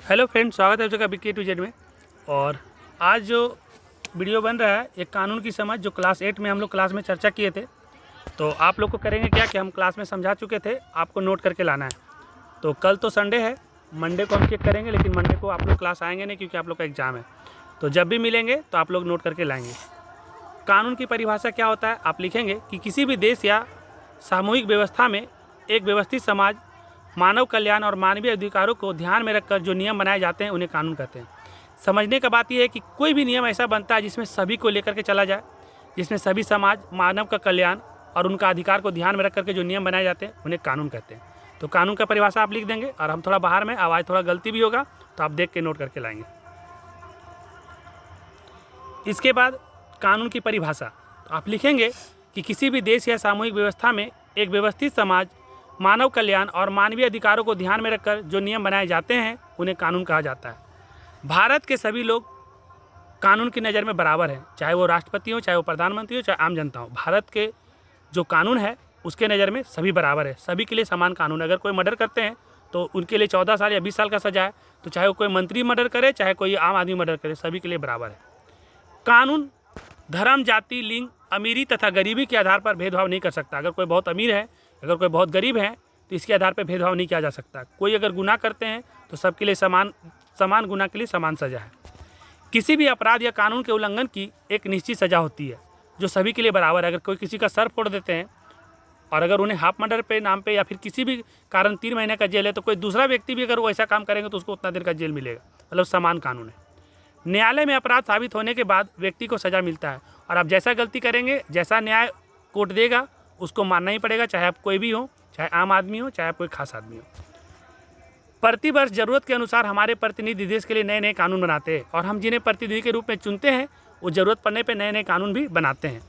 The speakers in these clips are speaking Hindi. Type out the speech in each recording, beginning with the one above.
हेलो फ्रेंड्स, स्वागत है आप सबका BK to Z में। और आज जो वीडियो बन रहा है एक कानून की समझ जो क्लास 8 में हम लोग क्लास में चर्चा किए थे। तो आप लोग को करेंगे क्या कि हम क्लास में समझा चुके थे, आपको नोट करके लाना है। तो कल तो संडे है, मंडे को हम चेक करेंगे, लेकिन मंडे को आप लोग क्लास आएंगे नहीं क्योंकि आप लोग का एग्ज़ाम है। तो जब भी मिलेंगे तो आप लोग नोट करके लाएंगे। कानून की परिभाषा क्या होता है, आप लिखेंगे कि किसी भी देश या सामूहिक व्यवस्था में एक व्यवस्थित समाज मानव कल्याण और मानवीय अधिकारों को ध्यान में रखकर जो नियम बनाए जाते हैं उन्हें कानून कहते हैं। समझने का बात यह है कि कोई भी नियम ऐसा बनता है जिसमें सभी को लेकर के चला जाए, जिसमें सभी समाज मानव का कल्याण और उनका अधिकार को ध्यान में रख करके जो नियम बनाए जाते हैं उन्हें कानून कहते हैं। तो कानून का परिभाषा आप लिख देंगे, और हम थोड़ा बाहर में आवाज़ थोड़ा गलती भी होगा तो आप देख के नोट करके लाएंगे। इसके बाद कानून की परिभाषा तो आप लिखेंगे कि किसी भी देश या सामूहिक व्यवस्था में एक व्यवस्थित समाज मानव कल्याण और मानवीय अधिकारों को ध्यान में रखकर जो नियम बनाए जाते हैं उन्हें कानून कहा जाता है। भारत के सभी लोग कानून की नज़र में बराबर हैं, चाहे वो राष्ट्रपति हो, चाहे वो प्रधानमंत्री हो, चाहे आम जनता हो। भारत के जो कानून है उसके नज़र में सभी बराबर है, सभी के लिए समान कानून है। अगर कोई मर्डर करते हैं तो उनके लिए 14 साल या 20 साल का सजा है, तो चाहे वो कोई मंत्री मर्डर करे, चाहे कोई आम आदमी मर्डर करे, सभी के लिए बराबर है। कानून धर्म, जाति, लिंग, अमीरी तथा गरीबी के आधार पर भेदभाव नहीं कर सकता। अगर कोई बहुत अमीर है, अगर कोई बहुत गरीब है, तो इसके आधार पर भेदभाव नहीं किया जा सकता। कोई अगर गुनाह करते हैं तो सबके लिए समान गुनाह के लिए समान सज़ा है। किसी भी अपराध या कानून के उल्लंघन की एक निश्चित सज़ा होती है जो सभी के लिए बराबर है। अगर कोई किसी का सर फोड़ देते हैं और अगर उन्हें हाफ मर्डर पे नाम पे या फिर किसी भी कारण 3 महीने का जेल है, तो कोई दूसरा व्यक्ति भी अगर वो ऐसा काम करेंगे तो उसको उतना देर का जेल मिलेगा। मतलब समान कानून है। न्यायालय में अपराध साबित होने के बाद व्यक्ति को सज़ा मिलता है, और आप जैसा गलती करेंगे, जैसा न्याय कोर्ट देगा उसको मानना ही पड़ेगा, चाहे आप कोई भी हो, चाहे आम आदमी हो, चाहे आप कोई खास आदमी हो। प्रतिवर्ष ज़रूरत के अनुसार हमारे प्रतिनिधि देश के लिए नए नए कानून बनाते हैं, और हम जिन्हें प्रतिनिधि के रूप में चुनते हैं वो ज़रूरत पड़ने पर नए नए कानून भी बनाते हैं।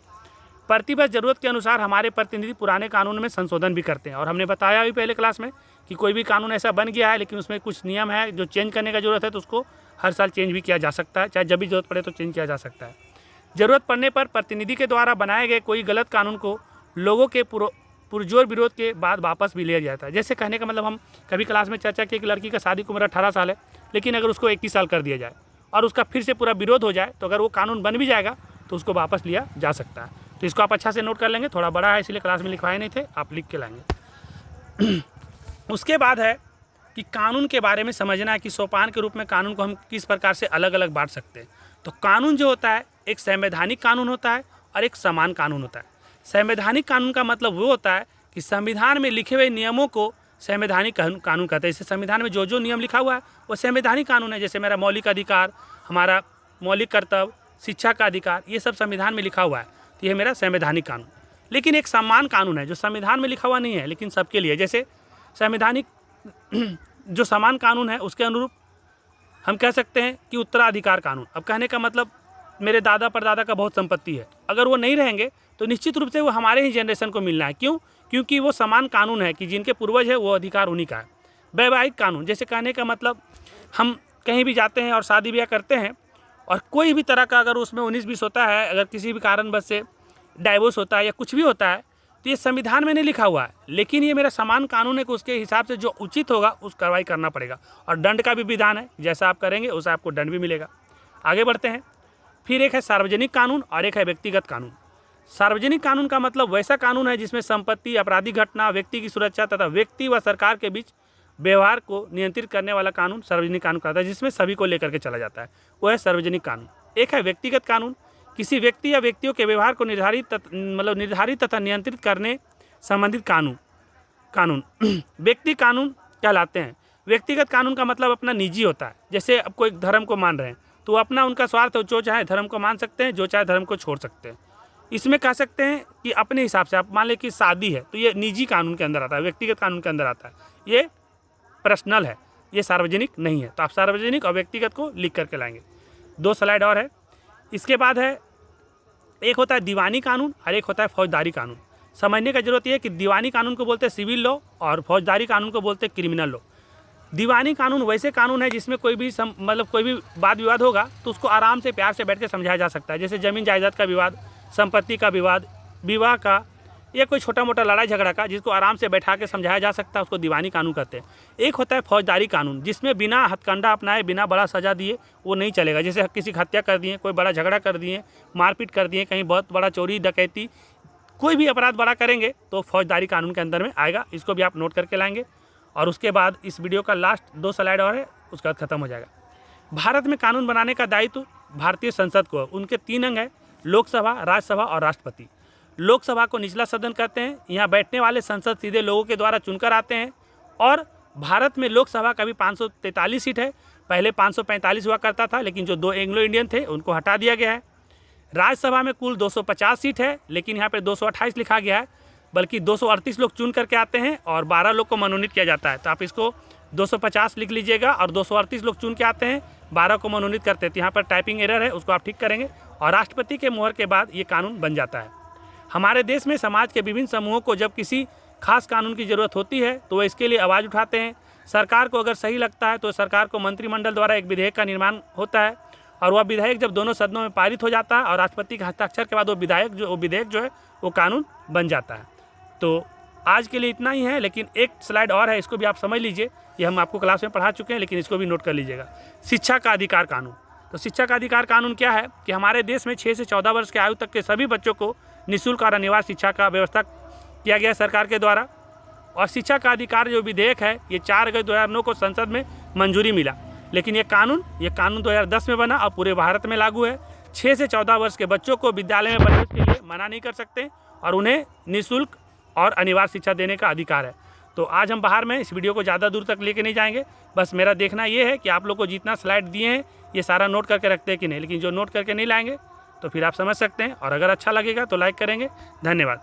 प्रतिवर्ष ज़रूरत के अनुसार हमारे प्रतिनिधि पुराने कानून में संशोधन भी करते हैं। और हमने बताया भी पहले क्लास में कि कोई भी कानून ऐसा बन गया है लेकिन उसमें कुछ नियम है जो चेंज करने का ज़रूरत है, तो उसको हर साल चेंज भी किया जा सकता है, चाहे जब भी ज़रूरत पड़े तो चेंज किया जा सकता है। ज़रूरत पड़ने पर प्रतिनिधि के द्वारा बनाए गए कोई गलत कानून को लोगों के पुरजोर विरोध के बाद वापस भी लिया जाता है। जैसे कहने का मतलब, हम कभी क्लास में चर्चा की, एक लड़की का शादी की उम्र 18 साल है, लेकिन अगर उसको 21 साल कर दिया जाए और उसका फिर से पूरा विरोध हो जाए, तो अगर वो कानून बन भी जाएगा तो उसको वापस लिया जा सकता है। तो इसको आप अच्छा से नोट कर लेंगे। थोड़ा बड़ा है इसलिए क्लास में लिखवाए नहीं थे, आप लिख के लाएंगे। उसके बाद है कि कानून के बारे में समझना है कि सोपान के रूप में कानून को हम किस प्रकार से अलग अलग बांट सकते हैं। तो कानून जो होता है, एक संवैधानिक कानून होता है और एक समान कानून होता है। संवैधानिक कानून का मतलब वो होता है कि संविधान में लिखे हुए नियमों को संवैधानिक कानून कहते हैं। जैसे संविधान में जो जो नियम लिखा हुआ है वो संवैधानिक कानून है। जैसे मेरा मौलिक अधिकार, हमारा मौलिक कर्तव्य, शिक्षा का अधिकार, ये सब संविधान में लिखा हुआ है, तो ये मेरा संवैधानिक कानून। लेकिन एक समान कानून है जो संविधान में लिखा हुआ नहीं है लेकिन सबके लिए। जैसे संवैधानिक जो समान कानून है उसके अनुरूप हम कह सकते हैं कि उत्तराधिकार कानून। अब कहने का मतलब, मेरे दादा परदादा का बहुत संपत्ति है, अगर वो नहीं रहेंगे तो निश्चित रूप से वो हमारे ही जनरेशन को मिलना है। क्यों? क्योंकि वो समान कानून है कि जिनके पूर्वज है वो अधिकार उन्हीं का है। वैवाहिक कानून, जैसे कहने का मतलब, हम कहीं भी जाते हैं और शादी ब्याह करते हैं और कोई भी तरह का अगर उसमें 19-20 होता है, अगर किसी भी कारणवश से डाइवोर्स होता है या कुछ भी होता है, तो ये संविधान में नहीं लिखा हुआ है, लेकिन ये मेरा समान कानून है कि उसके हिसाब से जो उचित होगा उस कार्रवाई करना पड़ेगा। और दंड का भी विधान है, जैसा आप करेंगे उसे आपको दंड भी मिलेगा। आगे बढ़ते हैं। फिर एक है सार्वजनिक कानून और एक है व्यक्तिगत कानून। सार्वजनिक कानून का मतलब वैसा कानून है जिसमें संपत्ति, आपराधिक घटना, व्यक्ति की सुरक्षा तथा व्यक्ति व सरकार के बीच व्यवहार को नियंत्रित करने वाला कानून सार्वजनिक कानून कहता है, जिसमें सभी को लेकर के चला जाता है, वो है सार्वजनिक कानून। एक है व्यक्तिगत कानून, किसी व्यक्ति या व्यक्तियों के व्यवहार को निर्धारित तथा नियंत्रित करने संबंधित कानून व्यक्ति कानून कहलाते हैं। व्यक्तिगत कानून का मतलब अपना निजी होता है। जैसे अब कोई धर्म को मान रहे हैं तो अपना उनका स्वार्थ, जो चाहे धर्म को मान सकते हैं, जो चाहे धर्म को छोड़ सकते हैं। इसमें कह सकते हैं कि अपने हिसाब से, आप मान लें कि शादी है तो ये निजी कानून के अंदर आता है, व्यक्तिगत कानून के अंदर आता है, ये पर्सनल है, ये सार्वजनिक नहीं है। तो आप सार्वजनिक और व्यक्तिगत को लिख करके लाएंगे। 2 स्लाइड और है। इसके बाद है, एक होता है दीवानी कानून और एक होता है फौजदारी कानून। समझने का जरूरत यह है कि दीवानी कानून को बोलते हैं सिविल लॉ और फौजदारी कानून को बोलते हैं क्रिमिनल लॉ। दीवानी कानून वैसे कानून है जिसमें कोई भी कोई भी वाद विवाद होगा तो उसको आराम से प्यार से बैठ के समझाया जा सकता है। जैसे ज़मीन जायदाद का विवाद, संपत्ति का विवाद, विवाह का, या कोई छोटा मोटा लड़ाई झगड़ा का जिसको आराम से बैठा के समझाया जा सकता है, उसको दीवानी कानून कहते हैं। एक होता है फौजदारी कानून, जिसमें बिना हथकंडा अपनाए, बिना बड़ा सज़ा दिए वो नहीं चलेगा। जैसे किसी की हत्या कर दिए, कोई बड़ा झगड़ा कर दिए, मारपीट कर दिए, कहीं बहुत बड़ा चोरी डकैती, कोई भी अपराध बड़ा करेंगे तो फौजदारी कानून के अंदर में आएगा। इसको भी आप नोट करके लाएंगे। और उसके बाद इस वीडियो का लास्ट 2 स्लाइड और है, उसका बाद खत्म हो जाएगा। भारत में कानून बनाने का दायित्व भारतीय संसद को है। उनके 3 अंग हैं, लोकसभा, राज्यसभा और राष्ट्रपति। लोकसभा को निचला सदन कहते हैं। यहाँ बैठने वाले संसद सीधे लोगों के द्वारा चुनकर आते हैं। और भारत में लोकसभा का भी 543 सीट है। पहले 545 हुआ करता था, लेकिन जो 2 एंग्लो इंडियन थे उनको हटा दिया गया है। राज्यसभा में कुल 250 सीट है, लेकिन यहाँ पे 228 लिखा गया है, बल्कि 238 लोग चुन करके आते हैं और 12 लोग को मनोनीत किया जाता है। तो आप इसको 250 लिख लीजिएगा और 238 लोग चुन के आते हैं, 12 को मनोनीत करते हैं। तो यहाँ पर टाइपिंग एरर है, उसको आप ठीक करेंगे और राष्ट्रपति के मुहर के बाद ये कानून बन जाता है। हमारे देश में समाज के विभिन्न समूहों को जब किसी खास कानून की ज़रूरत होती है तो वह इसके लिए आवाज़ उठाते हैं। सरकार को अगर सही लगता है तो सरकार को मंत्रिमंडल द्वारा एक विधेयक का निर्माण होता है और वह विधेयक जब दोनों सदनों में पारित हो जाता है और राष्ट्रपति के हस्ताक्षर के बाद वो विधेयक जो है वो कानून बन जाता है। तो आज के लिए इतना ही है, लेकिन एक स्लाइड और है, इसको भी आप समझ लीजिए। ये हम आपको क्लास में पढ़ा चुके हैं, लेकिन इसको भी नोट कर लीजिएगा। शिक्षा का अधिकार कानून। तो शिक्षा का अधिकार कानून क्या है कि हमारे देश में 6 से 14 वर्ष के आयु तक के सभी बच्चों को निःशुल्क और अनिवार्य शिक्षा का व्यवस्था किया गया है सरकार के द्वारा। और शिक्षा का अधिकार जो विधेयक है ये 4 अगस्त 2009 को संसद में मंजूरी मिला, लेकिन ये कानून 2010 में बना और पूरे भारत में लागू है। 6 से 14 वर्ष के बच्चों को विद्यालय में प्रवेश के लिए मना नहीं कर सकते और उन्हें निःशुल्क और अनिवार्य शिक्षा देने का अधिकार है। तो आज हम बाहर में इस वीडियो को ज़्यादा दूर तक लेके नहीं जाएंगे। बस मेरा देखना ये है कि आप लोग को जितना स्लाइड दिए हैं ये सारा नोट करके रखते हैं कि नहीं, लेकिन जो नोट करके नहीं लाएंगे तो फिर आप समझ सकते हैं। और अगर अच्छा लगेगा तो लाइक करेंगे। धन्यवाद।